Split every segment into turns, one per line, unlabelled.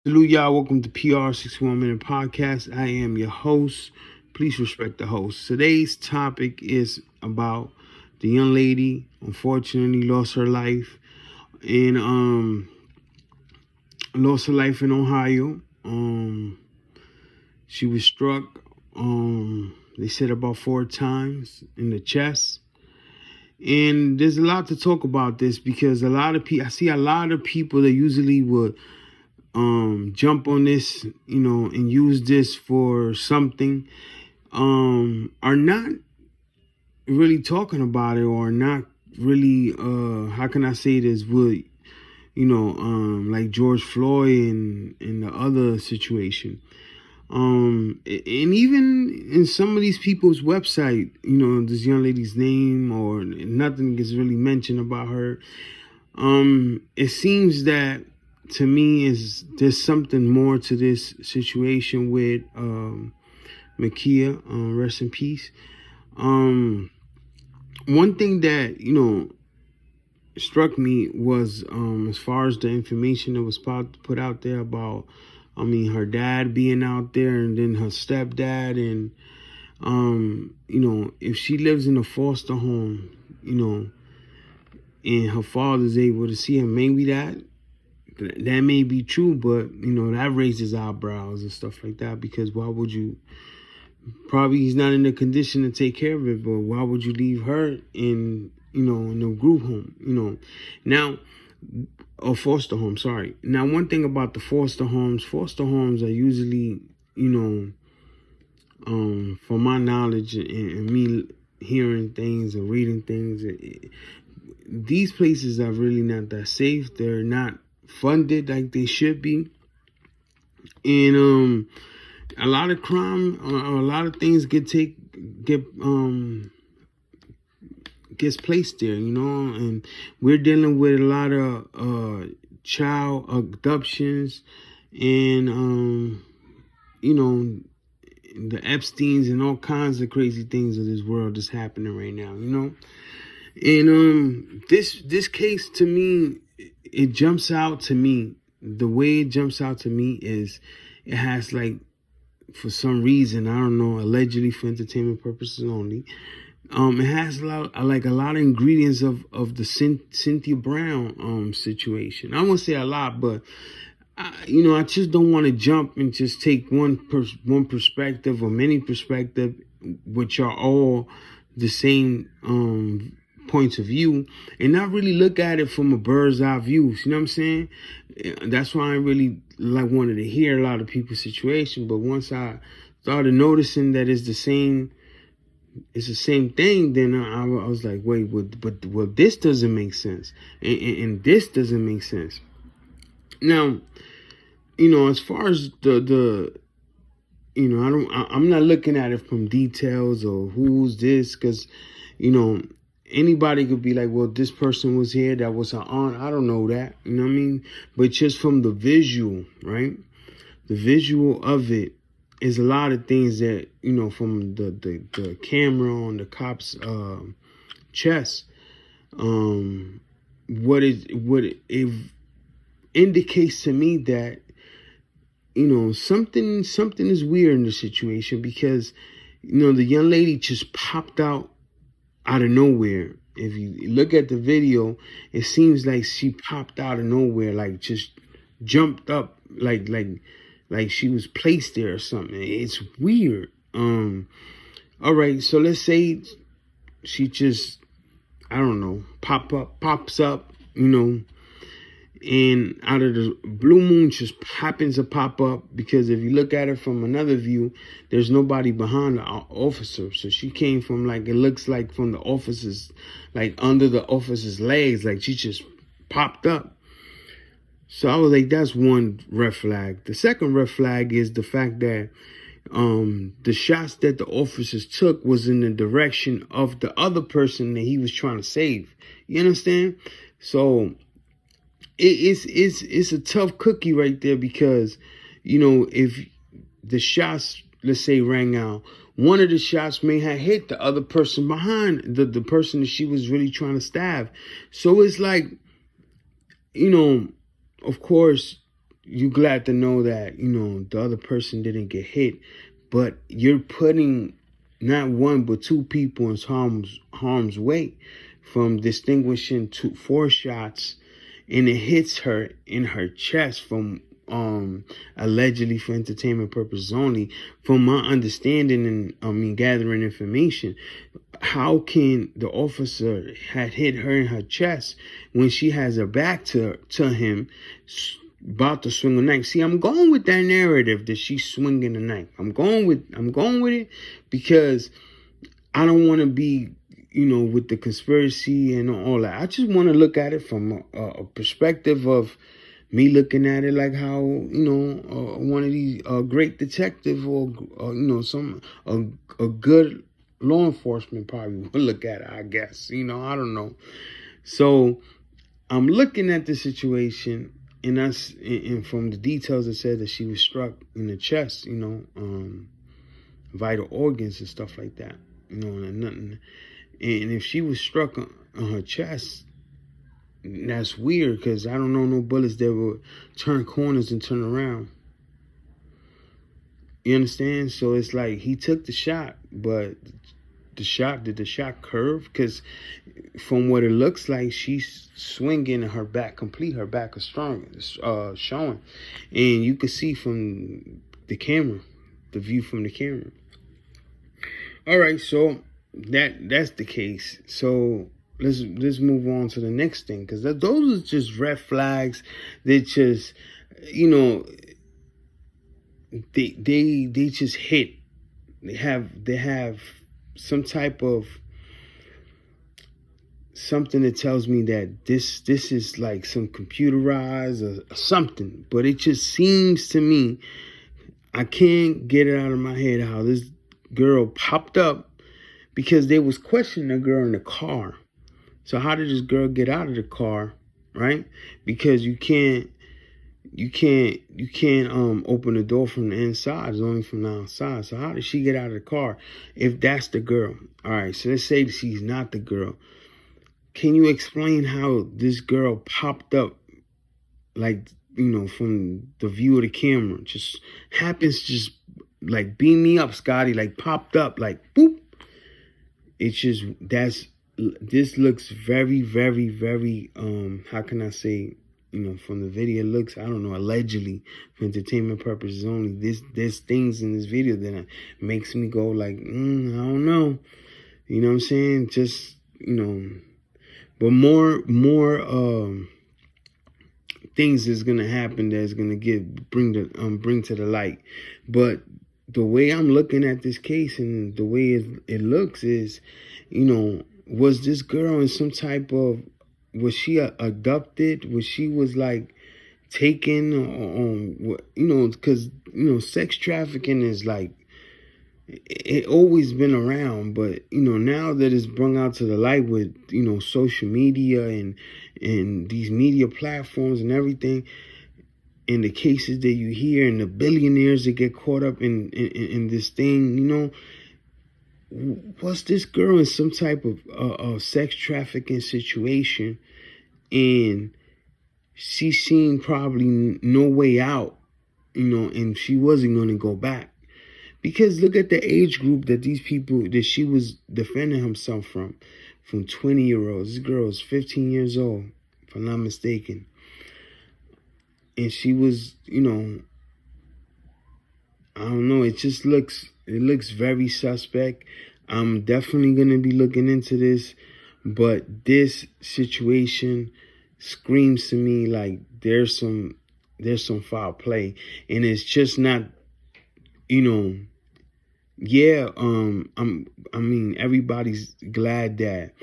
Salute y'all. Welcome to PR 61 Minute Podcast. I am your host. Please respect the host. Today's topic is about the young lady unfortunately lost her life in Ohio. She was struck they said about 4 times in the chest. And there's a lot to talk about this because a lot of people I see a lot of people that usually would jump on this, and use this for something, are not really talking about it, or not really, how can I say this, would, like George Floyd and the other situation. And even in some of these people's website, this young lady's name or nothing gets really mentioned about her. It seems that to me is there's something more to this situation with Mahkia, rest in peace. One thing that struck me was, as far as the information that was put out there about, her dad being out there and then her stepdad, and if she lives in a foster home, and her father's able to see her, maybe that may be true, but that raises eyebrows and stuff like that, because why would you, probably he's not in the condition to take care of it, but why would you leave her in a group home, now, or foster home, sorry. Now, one thing about the foster homes are usually, from my knowledge and me hearing things and reading things, these places are really not that safe. They're not funded like they should be, and a lot of crime, a lot of things gets placed there, and we're dealing with a lot of child abductions, and the Epsteins and all kinds of crazy things of this world is happening right now, and this case, to me, it jumps out to me. The way it jumps out to me is it has, like, for some reason, I don't know, allegedly for entertainment purposes only, it has a lot of ingredients of the Cynthia Brown situation. I won't say a lot, but I just don't want to jump and just take one perspective or many perspective, which are all the same points of view, and not really look at it from a bird's eye view. You know what I'm saying? That's why I really wanted to hear a lot of people's situation. But once I started noticing that it's the same thing, then I was like, wait, but this doesn't make sense, and this doesn't make sense. Now, as far as the I'm not looking at it from details or who's this, because anybody could be like, well, this person was here, that was her aunt. I don't know that, you know what I mean? But just from the visual, right? The visual of it is a lot of things that, from the camera on the cop's chest, what it indicates to me that, something is weird in the situation, because, the young lady just popped out of nowhere. If you look at the video, it seems like she popped out of nowhere, like just jumped up, like she was placed there or something. It's weird. All right, so let's say she just, I don't know, pops up, and out of the blue moon just happens to pop up, because if you look at it from another view, there's nobody behind the officer. So she came from, like, it looks like from the officer's, like under the officer's legs, like she just popped up. So I was like, that's one red flag. The second red flag is the fact that the shots that the officers took was in the direction of the other person that he was trying to save. You understand? So it's a tough cookie right there, because if the shots, let's say, rang out, one of the shots may have hit the other person behind the person that she was really trying to stab. So it's like, of course, you glad to know that, you know, the other person didn't get hit, but you're putting not one but two people in harm's way from distinguishing 4 shots, and it hits her in her chest from allegedly for entertainment purposes only. From my understanding and gathering information, how can the officer had hit her in her chest when she has her back to him, about to swing a knife? See, I'm going with that narrative that she's swinging a knife. I'm going with it because I don't want to be, you know, with the conspiracy and all that. I just want to look at it from a perspective of me looking at it like how, you know, one of these great detective or you know, a good law enforcement probably would look at it, I guess. You know, I don't know. So I'm looking at the situation, and from the details, it said that she was struck in the chest, you know, vital organs and stuff like that. You know, and nothing. And if she was struck on her chest, that's weird, because I don't know no bullets that would turn corners and turn around. You understand? So it's like he took the shot, but did the shot curve? Because from what it looks like, she's swinging and her back is strong, showing. And you could see from the camera, the view from the camera. All right, so that's the case. So let's move on to the next thing, because those are just red flags. They just, you know, they just hit. They have some type of something that tells me that this is like some computerized or something. But it just seems to me, I can't get it out of my head how this girl popped up, because they was questioning the girl in the car. So how did this girl get out of the car, right? Because you can't open the door from the inside. It's only from the outside. So how did she get out of the car if that's the girl? All right, so let's say that she's not the girl. Can you explain how this girl popped up, like, you know, from the view of the camera? Just happens, just like beam me up, Scotty, like popped up, like boop. It's just, this looks very, very, very, how can I say, you know, from the video, it looks, I don't know, allegedly for entertainment purposes only. There's things in this video that makes me go like, I don't know. You know what I'm saying? Just, you know, but more things is gonna happen that's gonna bring to the light. But the way I'm looking at this case and the way it looks is, you know, was this girl in some type of, was she abducted? Was she was like taken on, you know, because, you know, sex trafficking is like, it always been around, but, you know, now that it's brought out to the light with, you know, social media and these media platforms and everything, and the cases that you hear and the billionaires that get caught up in this thing, you know, was this girl in some type of sex trafficking situation, and she seen probably no way out, you know, and she wasn't going to go back? Because look at the age group that these people, that she was defending herself from 20-year-olds. This girl is 15 years old, if I'm not mistaken. And she was, you know, I don't know, it looks very suspect. I'm definitely going to be looking into this, but this situation screams to me like there's some foul play, and it's just not, you know, yeah, I mean, everybody's glad that,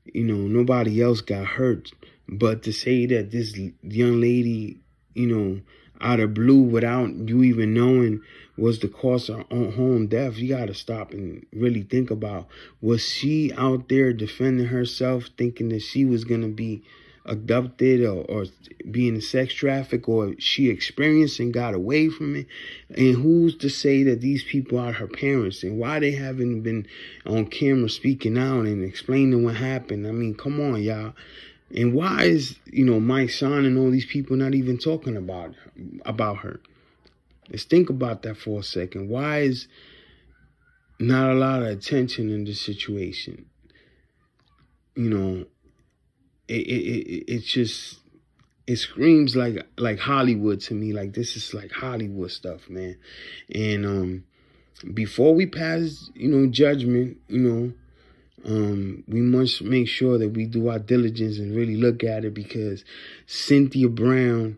you know, nobody else got hurt, but to say that this young lady, you know, out of blue, without you even knowing, was the cause of home death, you got to stop and really think about, was she out there defending herself, thinking that she was going to be abducted or being sex trafficked, or she experienced and got away from it? And who's to say that these people are her parents, and why they haven't been on camera speaking out and explaining what happened? I mean, come on, y'all. And why is, Mike Sean and all these people not even talking about her? Let's think about that for a second. Why is not a lot of attention in this situation? It's just, it screams like Hollywood to me. Like, this is like Hollywood stuff, man. And before we pass, judgment, we must make sure that we do our diligence and really look at it, because Cynthia Brown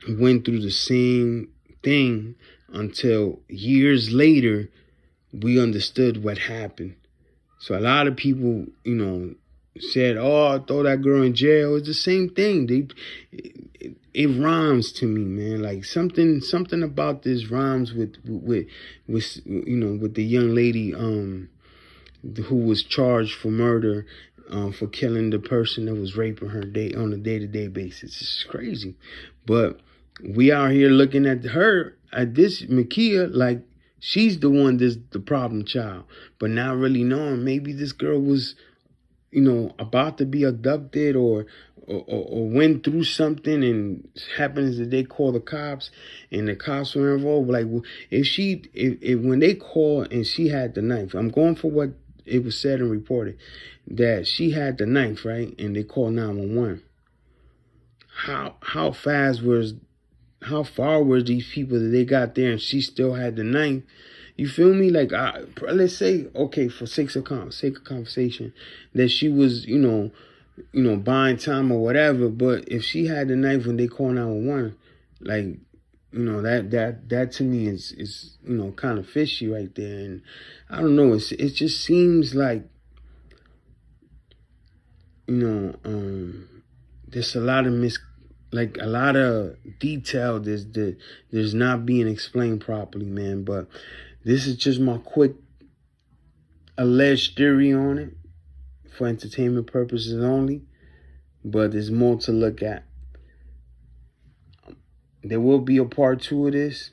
went through the same thing until years later we understood what happened. So a lot of people, said, "Oh, throw that girl in jail." It's the same thing. It rhymes to me, man. Like something about this rhymes with the young lady who was charged for murder, for killing the person that was raping her on a day-to-day basis. It's crazy. But we out here looking at this Mahkia, like she's the one that's the problem child, but not really knowing maybe this girl was, about to be abducted or went through something, and happens that they call the cops and the cops were involved. Like, if when they call and she had the knife, I'm going for what it was said and reported, that she had the knife, right? And they called 911. How far were these people that they got there and she still had the knife? You feel me? Like, let's say, okay, for sake of conversation, that she was, buying time or whatever. But if she had the knife when they call 911, like, that to me is kind of fishy right there. And I don't know. It just seems like, there's a lot of detail there's not being explained properly, man. But this is just my quick alleged theory on it, for entertainment purposes only. But there's more to look at. There will be a part 2 of this.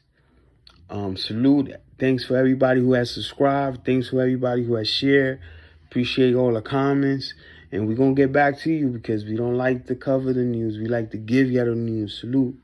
Salute. Thanks for everybody who has subscribed. Thanks for everybody who has shared. Appreciate all the comments. And we're going to get back to you, because we don't like to cover the news. We like to give you the news. Salute.